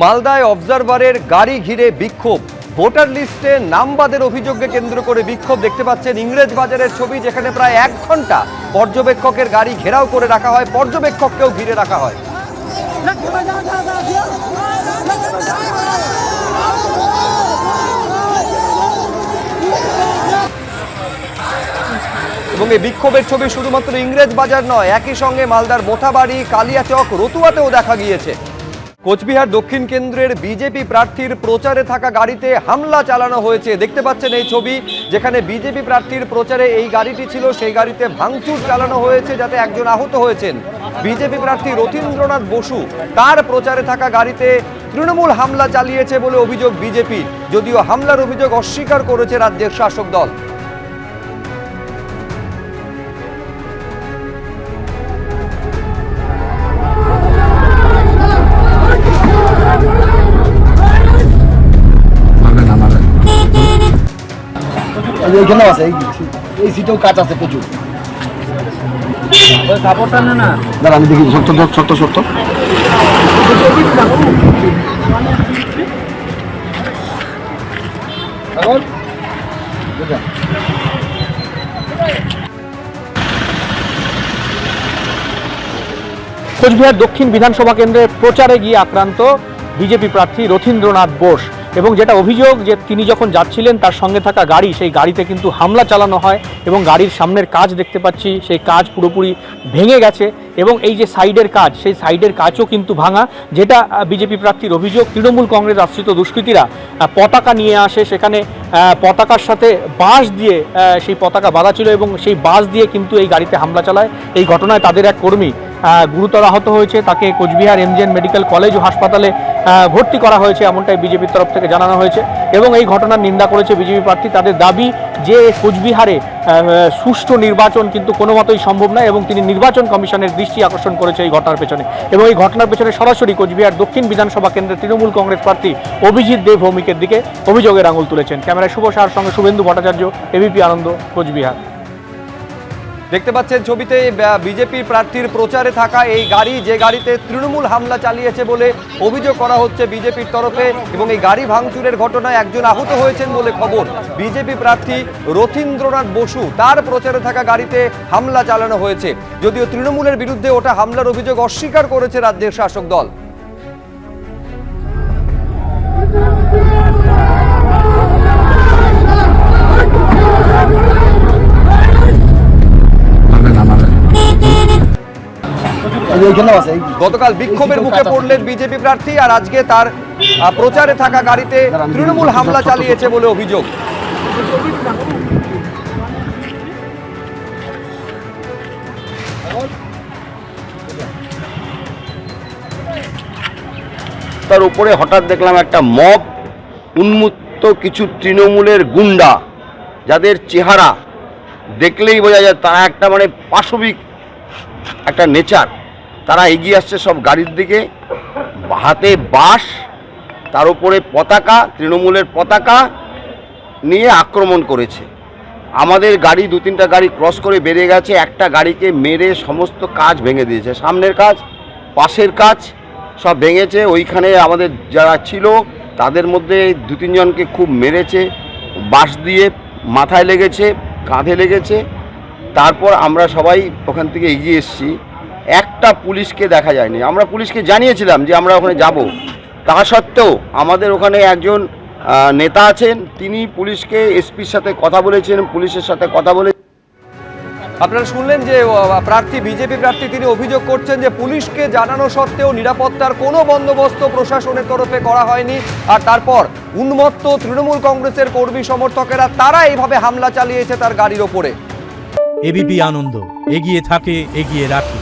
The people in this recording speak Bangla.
মালদায় অবজারভারের গাড়ি ঘিরে বিক্ষোভ, ভোটার লিস্টে নাম বাদের অভিযোগকে কেন্দ্র করে বিক্ষোভ। দেখতে পাচ্ছেন ইংরেজ বাজারের ছবি, যেখানে প্রায় 1 ঘন্টা পর্যবেক্ষকের গাড়ি ঘেরাও করে রাখা হয়, পর্যবেক্ষককেও ঘিরে রাখা হয়। এবং এই বিক্ষোভের ছবি শুধুমাত্র ইংরেজ বাজার নয়, একই সঙ্গে মালদার মোথাবাড়ি, কালিয়াচক, রতুয়াতেও দেখা গিয়েছে। কোচবিহার দক্ষিণ কেন্দ্রের বিজেপি প্রার্থীর প্রচারে থাকা গাড়িতে হামলা চালানো হয়েছে। দেখতে পাচ্ছেন এই ছবি, যেখানে বিজেপি প্রার্থীর প্রচারে এই গাড়িটি ছিল, সেই গাড়িতে ভাঙচুর চালানো হয়েছে, যাতে একজন আহত হয়েছেন। বিজেপি প্রার্থী রথীন্দ্রনাথ বসু, তার প্রচারে থাকা গাড়িতে তৃণমূল হামলা চালিয়েছে বলে অভিযোগ বিজেপির, যদিও হামলার অভিযোগ অস্বীকার করেছে রাজ্যের শাসক দল। এইখানেও আছে, এই সিটেও কাজ আছে প্রচুর। কাপড়টা না দাঁড়া আমি দেখি, সত্য সত্য সত্য। কোচবিহার দক্ষিণ বিধানসভা কেন্দ্রে প্রচারে গিয়ে আক্রান্ত বিজেপি প্রার্থী রথীন্দ্রনাথ বোস, এবং যেটা অভিযোগ যে তিনি যখন যাচ্ছিলেন তার সঙ্গে থাকা গাড়ি, সেই গাড়িতে কিন্তু হামলা চালানো হয় এবং গাড়ির সামনের কাজ দেখতে পাচ্ছি, সেই কাজ পুরোপুরি ভেঙে গেছে এবং এই যে সাইডের কাজ, সেই সাইডের কাজও কিন্তু ভাঙা। যেটা বিজেপি প্রার্থীর অভিযোগ, তৃণমূল কংগ্রেস আশ্রিত দুষ্কৃতীরা পতাকা নিয়ে আসে, সেখানে পতাকার সাথে বাঁশ দিয়ে সেই পতাকা বাঁধা ছিল এবং সেই বাঁশ দিয়ে কিন্তু এই গাড়িতে হামলা চালায়। এই ঘটনায় তাদের এক কর্মী গুরুতর আহত হয়েছে, তাকে কোচবিহার এমজেএন মেডিকেল কলেজ ও হাসপাতালে ভর্তি করা হয়েছে, এমনটাই বিজেপির তরফ থেকে জানানো হয়েছে। এবং এই ঘটনার নিন্দা করেছে বিজেপি প্রার্থী। তাদের দাবি যে কোচবিহারে সুষ্ঠু নির্বাচন কিন্তু কোনো মতোই সম্ভব নয় এবং তিনি নির্বাচন কমিশনের দৃষ্টি আকর্ষণ করেছে এই ঘটনার পেছনে। এবং এই ঘটনার পেছনে সরাসরি কোচবিহার দক্ষিণ বিধানসভা কেন্দ্রের তৃণমূল কংগ্রেস প্রার্থী অভিজিৎ দেব ভৌমিকের দিকে অভিযোগের আঙুল তুলেছেন। ক্যামেরায় শুভ সাহার সঙ্গে শুভেন্দু ভট্টাচার্য, এবিপি আনন্দ, কোচবিহার। দেখতে পাচ্ছেন ছবিতে বিজেপি প্রার্থীর প্রচারে থাকা এই গাড়ি, যে গাড়িতে তৃণমূল হামলা চালিয়েছে বলে অভিযোগ করা হচ্ছে বিজেপির তরফে, এবং এই গাড়ি ভাঙচুরের ঘটনায় একজন আহত হয়েছেন বলে খবর। বিজেপি প্রার্থী রথীন্দ্রনাথ বসু, তার প্রচারে থাকা গাড়িতে হামলা চালানো হয়েছে, যদিও তৃণমূলের বিরুদ্ধে ওটা হামলার অভিযোগ অস্বীকার করেছে রাজ্যের শাসক দল। গতকাল বিক্ষোভের মুখে পড়লেন বিজেপি প্রার্থী, আর আজকে তার প্রচারে থাকা গাড়িতে তৃণমূল হামলা চালিয়েছে বলে অভিযোগ। তার উপরে হঠাৎ দেখলাম একটা মব, উন্মত্ত কিছু তৃণমূলের গুন্ডা, যাদের চেহারা দেখলেই বোঝা যায় তারা একটা মানে পাশবিক একটা নেচার। তারা এগিয়ে আসছে সব গাড়ির দিকে, হাতে বাঁশ, তার উপরে পতাকা, তৃণমূলের পতাকা নিয়ে আক্রমণ করেছে। আমাদের গাড়ি 2-3টা গাড়ি ক্রস করে বেরিয়ে গেছে, একটা গাড়িকে মেরে সমস্ত কাজ ভেঙে দিয়েছে, সামনের কাজ, পাশের কাজ সব ভেঙেছে। ওইখানে আমাদের যারা ছিল তাদের মধ্যে 2-3 জনকে খুব মেরেছে, বাঁশ দিয়ে মাথায় লেগেছে, কাঁধে লেগেছে। তারপর আমরা সবাই ওখান থেকে এগিয়ে এসেছি, একটা পুলিশকে দেখা যায়নি। আমরা পুলিশকে জানিয়েছিলাম যে আমরা ওখানে যাব, তা সত্ত্বেও আমাদের ওখানে একজন নেতা আছেন, তিনি পুলিশকে এসপির সাথে কথা বলেছেন, পুলিশের সাথে কথা বলে। আপনারা শুনলেন যে প্রার্থী, বিজেপি প্রার্থী, তিনি অভিযোগ করছেন যে পুলিশকে জানানো সত্ত্বেও নিরাপত্তার কোনো বন্দোবস্ত প্রশাসনের তরফে করা হয়নি, আর তারপর উন্মত্ত তৃণমূল কংগ্রেসের কর্মী সমর্থকেরা তারা এইভাবে হামলা চালিয়েছে তার গাড়ির ওপরে। এবিপি আনন্দ, এগিয়ে থাকে, এগিয়ে রাখে।